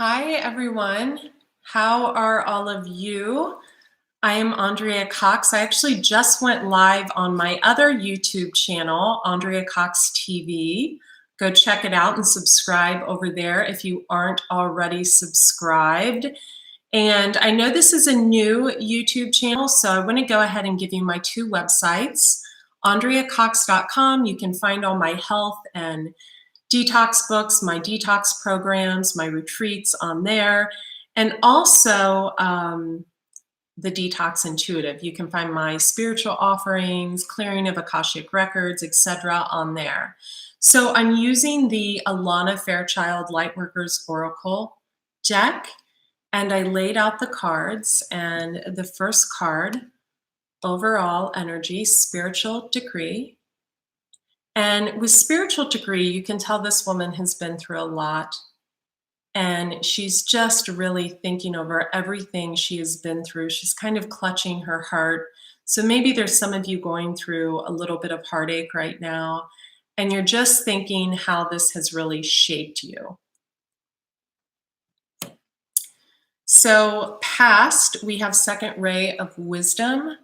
Hi, everyone. How are all of you? I am Andrea Cox. I actually just went live on my other YouTube channel, Andrea Cox TV. Go check it out and subscribe over there if you aren't already subscribed. And I know this is a new YouTube channel, so I want to go ahead and give you my two websites, andreacox.com. You can find all my health and detox books, my detox programs, my retreats on there, and also the Detox Intuitive. You can find my spiritual offerings, clearing of Akashic records, etc. on there. So I'm using the Alana Fairchild Lightworkers Oracle deck, and I laid out the cards, and the first card, overall energy, spiritual decree. And with spiritual degree, you can tell this woman has been through a lot. And she's just really thinking over everything she has been through. She's kind of clutching her heart. So maybe there's some of you going through a little bit of heartache right now, and you're just thinking how this has really shaped you. So past, we have second ray of wisdom.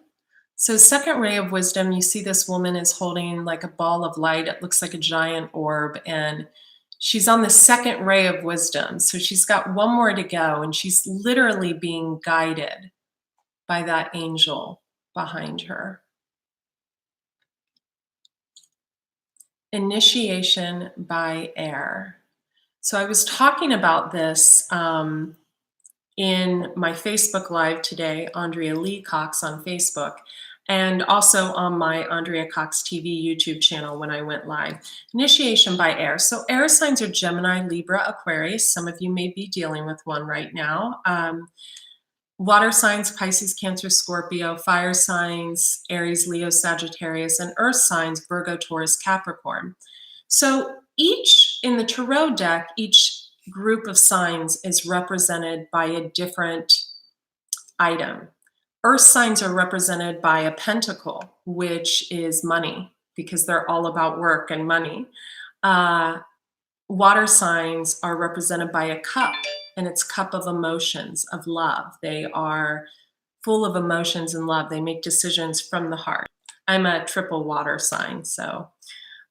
So second ray of wisdom, you see this woman is holding like a ball of light. It looks like a giant orb, and she's on the second ray of wisdom. So she's got one more to go, and she's literally being guided by that angel behind her. Initiation by air. So I was talking about this in my Facebook Live today, Andrea Lee Cox on Facebook, and also on my Andrea Cox TV YouTube channel when I went live. Initiation by air. So air signs are Gemini, Libra, Aquarius. Some of you may be dealing with one right now. Water signs, Pisces, Cancer, Scorpio. Fire signs, Aries, Leo, Sagittarius. And earth signs, Virgo, Taurus, Capricorn. So each, in the tarot deck, each group of signs is represented by a different item. Earth signs are represented by a pentacle, which is money, because they're all about work and money. Water signs are represented by a cup, and it's cup of emotions, of love. They are full of emotions and love. They make decisions from the heart. I'm a triple water sign, so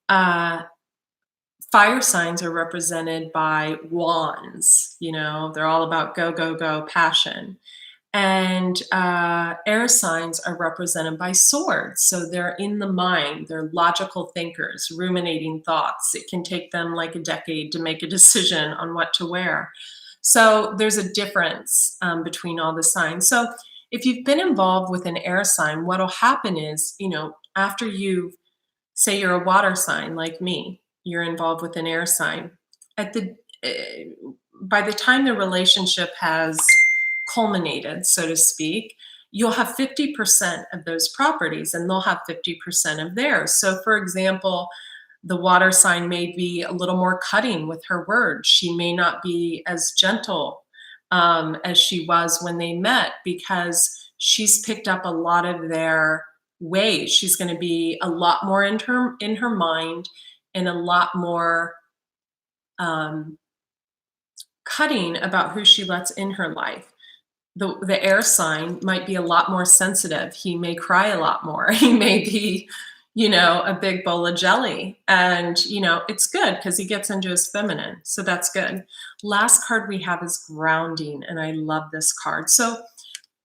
fire signs are represented by wands. You know, they're all about go, go, go, passion. And air signs are represented by swords. So they're in the mind, they're logical thinkers, ruminating thoughts. It can take them like a decade to make a decision on what to wear. So there's a difference between all the signs. So if you've been involved with an air sign, what'll happen is, you know, after you say you're a water sign like me, you're involved with an air sign. By the time the relationship has culminated, so to speak, you'll have 50% of those properties, and they'll have 50% of theirs. So for example, the water sign may be a little more cutting with her words. She may not be as gentle as she was when they met, because she's picked up a lot of their ways. She's going to be a lot more in her mind, and a lot more cutting about who she lets in her life. The air sign might be a lot more sensitive. He may cry a lot more. He may be, you know, a big bowl of jelly. And, you know, it's good because he gets into his feminine. So that's good. Last card we have is grounding. And I love this card. So,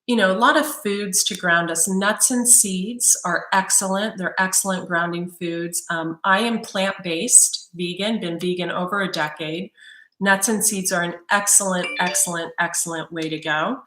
you know, a lot of foods to ground us. Nuts and seeds are excellent. They're excellent grounding foods. I am plant-based, vegan, been vegan over a decade. Nuts and seeds are an excellent, excellent, excellent way to go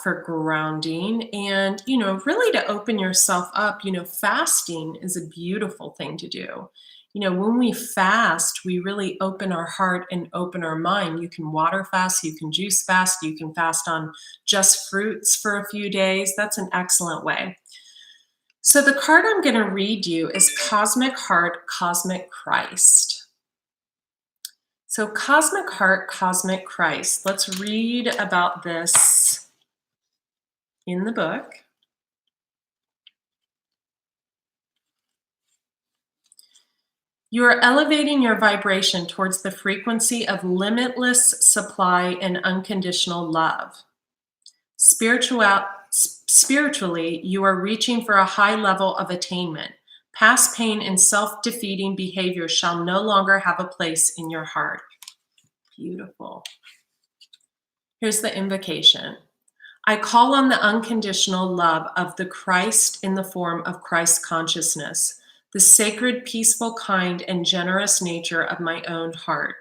for grounding. And, you know, really to open yourself up. You know, fasting is a beautiful thing to do. You know, when we fast, we really open our heart and open our mind. You can water fast, you can juice fast, you can fast on just fruits for a few days. That's an excellent way. So the card I'm going to read you is Cosmic Heart, Cosmic Christ. So Cosmic Heart, Cosmic Christ. Let's read about this in the book. You are elevating your vibration towards the frequency of limitless supply and unconditional love. Spiritually, you are reaching for a high level of attainment. Past pain and self-defeating behavior shall no longer have a place in your heart. Beautiful. Here's the invocation. I call on the unconditional love of the Christ in the form of Christ consciousness, the sacred, peaceful, kind, and generous nature of my own heart.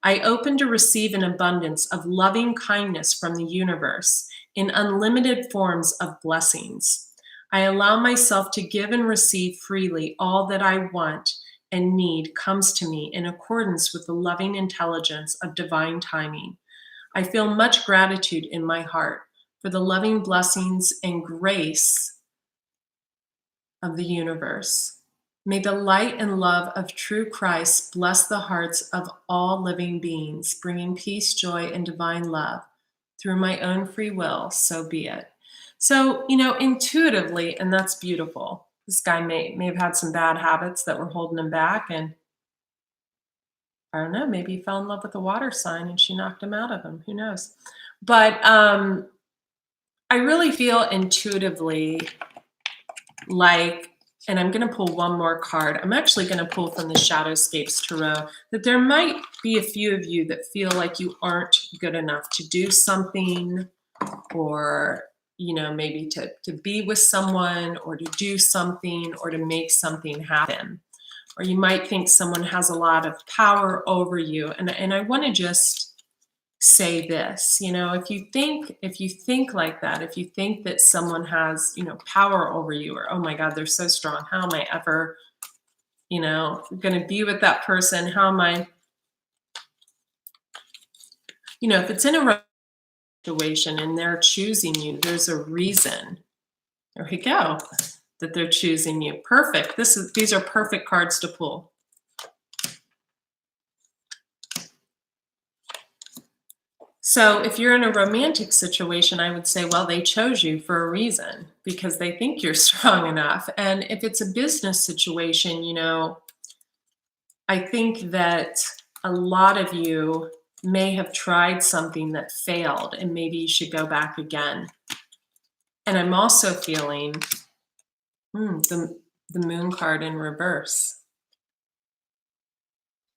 I open to receive an abundance of loving kindness from the universe in unlimited forms of blessings. I allow myself to give and receive freely. All that I want and need comes to me in accordance with the loving intelligence of divine timing. I feel much gratitude in my heart for the loving blessings and grace of the universe. May the light and love of true Christ bless the hearts of all living beings, bringing peace, joy, and divine love through my own free will, so be it. So, intuitively, and that's beautiful. This guy may have had some bad habits that were holding him back, and I don't know, maybe he fell in love with a water sign and she knocked him out of him. Who knows? But I really feel intuitively like, and I'm going to pull one more card. I'm actually going to pull from the Shadowscapes Tarot, that there might be a few of you that feel like you aren't good enough to do something, or maybe to be with someone, or to do something, or to make something happen. Or you might think someone has a lot of power over you. And I want to just say this, if you think like that, if you think that someone has, power over you, or, oh my God, they're so strong, how am I ever, going to be with that person? How am I, if it's in a situation and they're choosing you, there's a reason. There we go. That they're choosing you. Perfect. These are perfect cards to pull. So if you're in a romantic situation, I would say, well, they chose you for a reason, because they think you're strong enough. And if it's a business situation, I think that a lot of you may have tried something that failed, and maybe you should go back again. And I'm also feeling the moon card in reverse.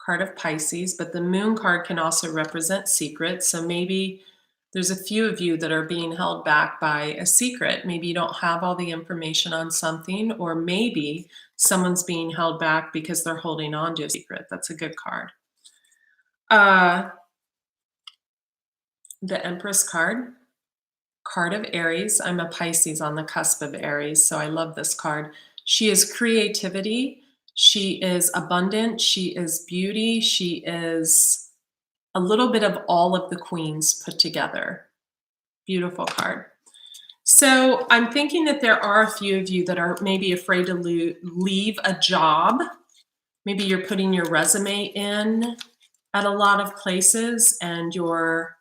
Card of Pisces, but the moon card can also represent secrets. So maybe there's a few of you that are being held back by a secret. Maybe you don't have all the information on something, or maybe someone's being held back because they're holding on to a secret. That's a good card. The Empress card. Card of Aries. I'm a Pisces on the cusp of Aries, so I love this card. She is creativity. She is abundant. She is beauty. She is a little bit of all of the queens put together. Beautiful card. So I'm thinking that there are a few of you that are maybe afraid to leave a job. Maybe you're putting your resume in at a lot of places and you're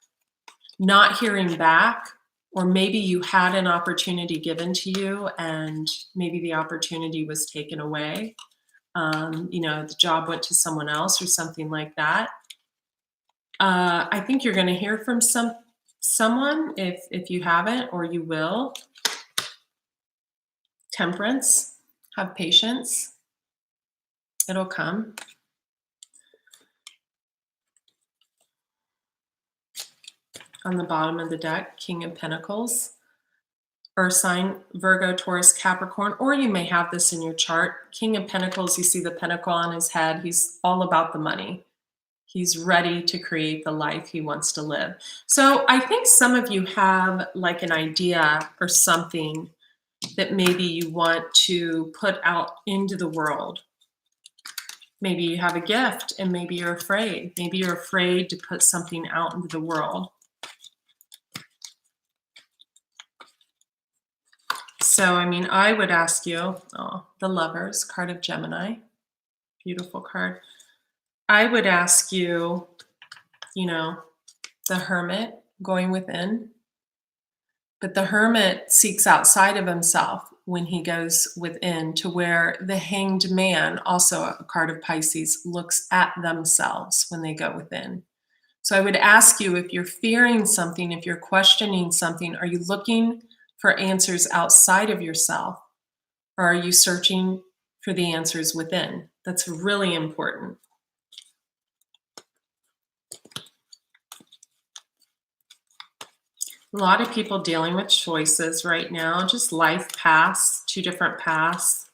not hearing back. Or maybe you had an opportunity given to you and maybe the opportunity was taken away. The job went to someone else or something like that. I think you're going to hear from someone if you haven't, or you will. Temperance. Have patience. It'll come. On the bottom of the deck, King of Pentacles, Earth sign, Virgo, Taurus, Capricorn, or you may have this in your chart. King of Pentacles, you see the pentacle on his head. He's all about the money. He's ready to create the life he wants to live. So I think some of you have like an idea or something that maybe you want to put out into the world. Maybe you have a gift and maybe you're afraid. Maybe you're afraid to put something out into the world. So, I would ask you, the Lovers, card of Gemini, beautiful card. I would ask you, the Hermit, going within. But the Hermit seeks outside of himself. when he goes within, to where the Hanged Man, also a card of Pisces, looks at themselves when they go within. So I would ask you, if you're fearing something, if you're questioning something, are you looking for answers outside of yourself, or are you searching for the answers within? That's really important. A lot of people dealing with choices right now, just life paths, two different paths.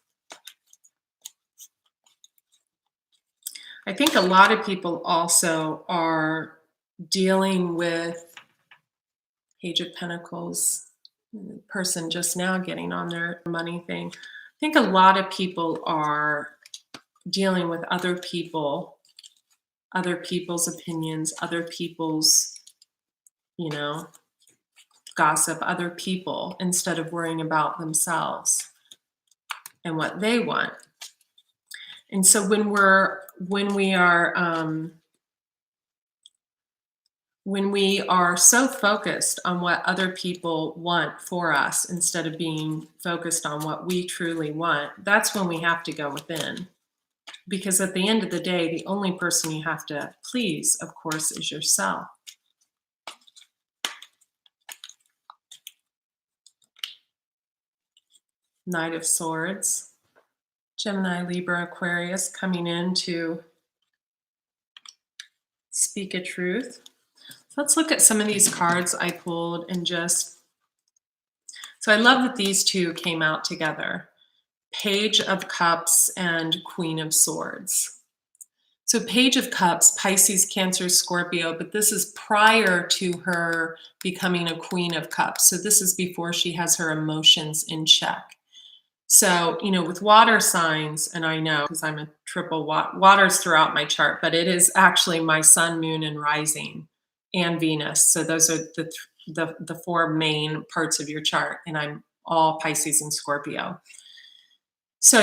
I think a lot of people also are dealing with Page of Pentacles, person just now getting on their money thing. I think a lot of people are dealing with other people, other people's opinions, other people's, gossip, other people, instead of worrying about themselves and what they want. And so when we are so focused on what other people want for us instead of being focused on what we truly want, that's when we have to go within. Because at the end of the day, the only person you have to please, of course, is yourself. Knight of Swords, Gemini, Libra, Aquarius, coming in to speak a truth. So let's look at some of these cards I pulled and so I love that these two came out together. Page of Cups and Queen of Swords. So Page of Cups, Pisces, Cancer, Scorpio, but this is prior to her becoming a Queen of Cups. So this is before she has her emotions in check. So, with water signs, and I know because I'm a triple water's throughout my chart, but it is actually my sun, moon, and rising, and Venus. So those are the four main parts of your chart, and I'm all Pisces and Scorpio. So,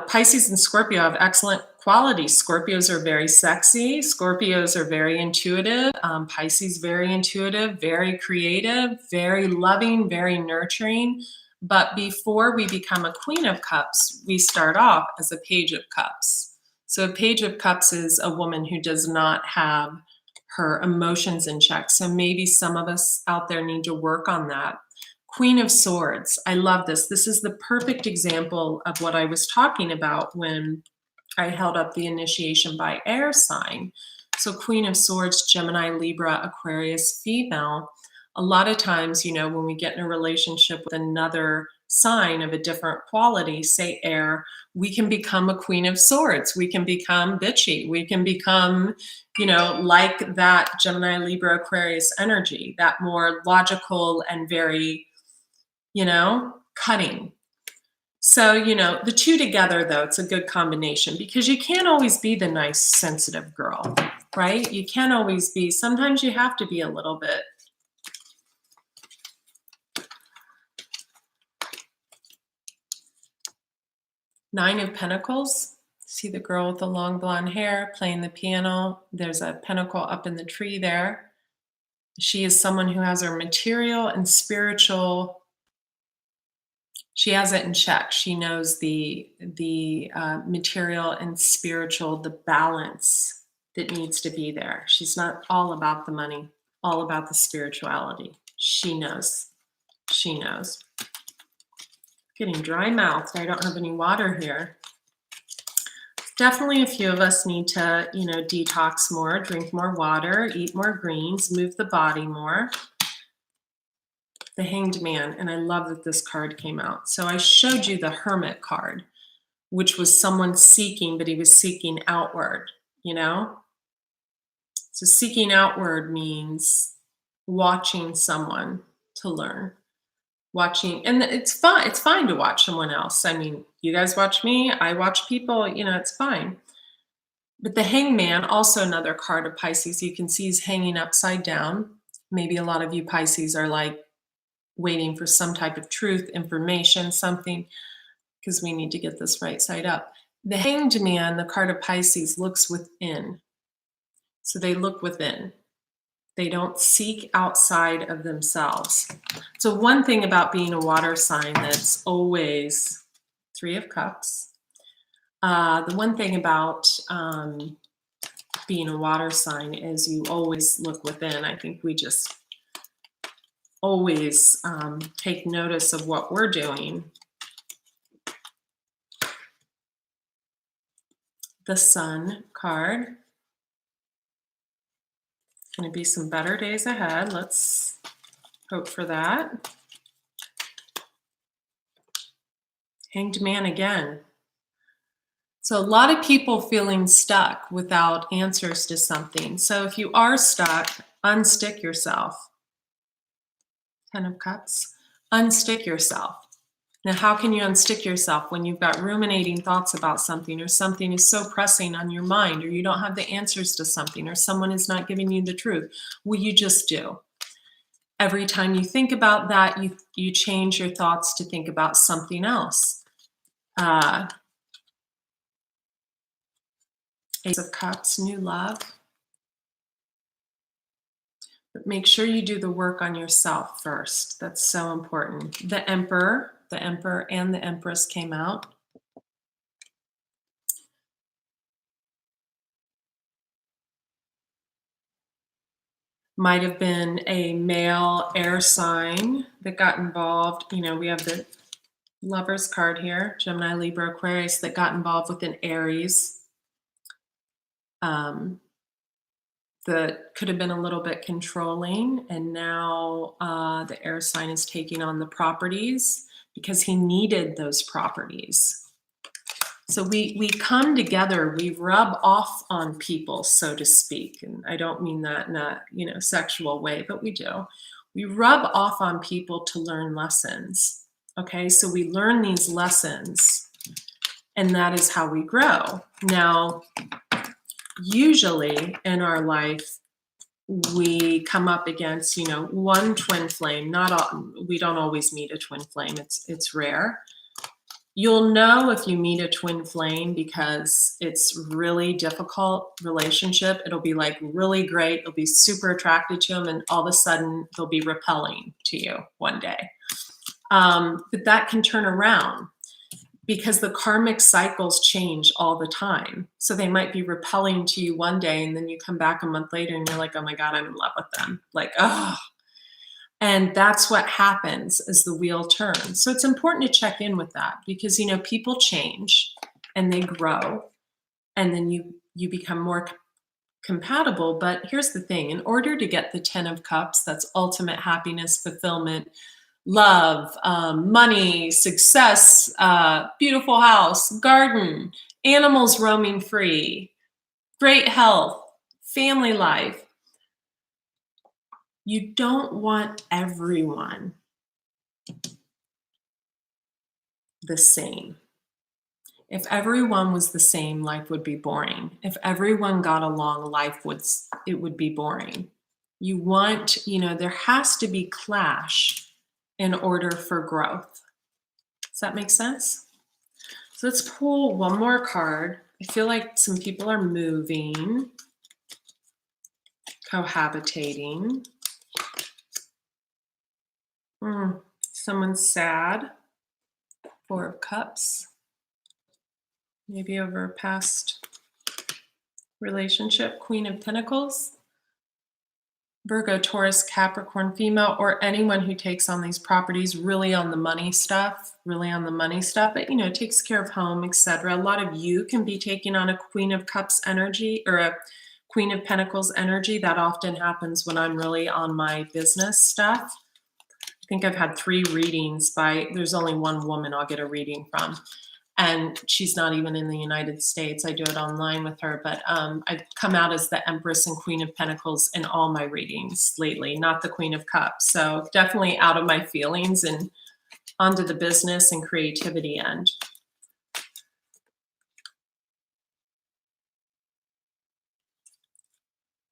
Pisces and Scorpio have excellent qualities. Scorpios are very sexy. Scorpios are very intuitive. Pisces, very intuitive, very creative, very loving, very nurturing. But before we become a Queen of Cups, we start off as a Page of Cups. So a Page of Cups is a woman who does not have her emotions in check. So maybe some of us out there need to work on that. Queen of Swords. I love this. This is the perfect example of what I was talking about when I held up the initiation by air sign. So Queen of Swords, Gemini, Libra, Aquarius, female. A lot of times, when we get in a relationship with another sign of a different quality, say air, we can become a Queen of Swords. We can become bitchy. We can become, like that Gemini, Libra, Aquarius energy, that more logical and very, cutting. So, the two together, though, it's a good combination because you can't always be the nice, sensitive girl, right? You can't always be. Sometimes you have to be a little bit. Nine of Pentacles. See the girl with the long blonde hair playing the piano. There's a pentacle up in the tree there. She is someone who has her material and spiritual. She has it in check. She knows the material and spiritual, the balance that needs to be there. She's not all about the money, all about the spirituality. She knows. She knows. Getting dry mouthed. I don't have any water here. Definitely a few of us need to, detox more, drink more water, eat more greens, move the body more. The Hanged Man, and I love that this card came out. So I showed you the Hermit card, which was someone seeking, but he was seeking outward, So seeking outward means watching someone to learn. Watching, and it's fine. It's fine to watch someone else. I mean, you guys watch me, I watch people, it's fine. But the Hangman, also another card of Pisces, you can see he's hanging upside down. Maybe a lot of you Pisces are like waiting for some type of truth, information, something, because we need to get this right side up. The Hanged Man, the card of Pisces, looks within. So they look within. They don't seek outside of themselves. So one thing about being a water sign that's always Three of Cups. The one thing about being a water sign is you always look within. I think we just always take notice of what we're doing. The Sun card. Going to be some better days ahead. Let's hope for that. Hanged Man again. So a lot of people feeling stuck without answers to something. So if you are stuck, unstick yourself. 10 of Cups. Unstick yourself. Now, how can you unstick yourself when you've got ruminating thoughts about something, or something is so pressing on your mind, or you don't have the answers to something, or someone is not giving you the truth? Well, you just do. Every time you think about that, you change your thoughts to think about something else. Ace of Cups, new love. But make sure you do the work on yourself first. That's so important. The Emperor and the Empress came out. Might have been a male air sign that got involved. You know, we have the Lovers card here, Gemini, Libra, Aquarius, that got involved with an Aries. That could have been a little bit controlling, and now the air sign is taking on the properties because he needed those properties. So we come together, we rub off on people, so to speak, and I don't mean that in a sexual way, but we do. We rub off on people to learn lessons. Okay, so we learn these lessons, and that is how we grow. Now, usually in our life, we come up against, one twin flame. We don't always meet a twin flame. It's rare. You'll know if you meet a twin flame because it's really difficult relationship. It'll be like really great. It'll be super attracted to them, and all of a sudden they'll be repelling to you one day. But that can turn around, because the karmic cycles change all the time. So they might be repelling to you one day, and then you come back a month later and you're like, oh my God, I'm in love with them. Like, oh. And that's what happens as the wheel turns. So it's important to check in with that, because, people change and they grow, and then you become more compatible. But here's the thing. In order to get the 10 of Cups, that's ultimate happiness, fulfillment, love, money, success, beautiful house, garden, animals roaming free, great health, family life. You don't want everyone the same. If everyone was the same, life would be boring. If everyone got along, life would be boring. You want, there has to be clash in order for growth. Does that make sense? So let's pull one more card. I feel like some people are moving, cohabitating. Someone's sad. 4 of Cups. Maybe over a past relationship. Queen of Pentacles. Virgo, Taurus, Capricorn, female, or anyone who takes on these properties, really on the money stuff, but takes care of home, etc. A lot of you can be taking on a Queen of Cups energy or a Queen of Pentacles energy. That often happens when I'm really on my business stuff. I think I've had 3 readings there's only one woman I'll get a reading from. And she's not even in the United States. I do it online with her, but I've come out as the Empress and Queen of Pentacles in all my readings lately, not the Queen of Cups. So definitely out of my feelings and onto the business and creativity end.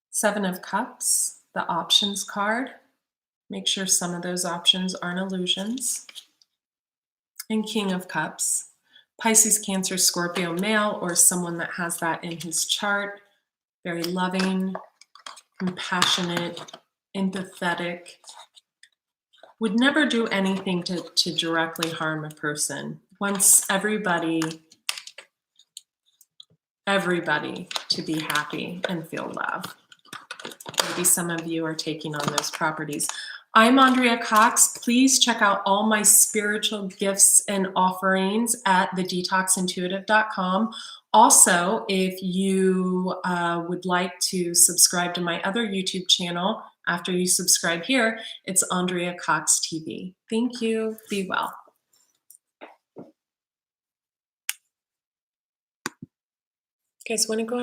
Seven of Cups, the options card. Make sure some of those options aren't illusions. And King of Cups. Pisces, Cancer, Scorpio, male, or someone that has that in his chart. Very loving, compassionate, empathetic, would never do anything to directly harm a person. Wants everybody to be happy and feel love. Maybe some of you are taking on those properties. I'm Andrea Cox. Please check out all my spiritual gifts and offerings at thedetoxintuitive.com. Also, if you would like to subscribe to my other YouTube channel after you subscribe here, it's Andrea Cox TV. Thank you. Be well. You guys want to go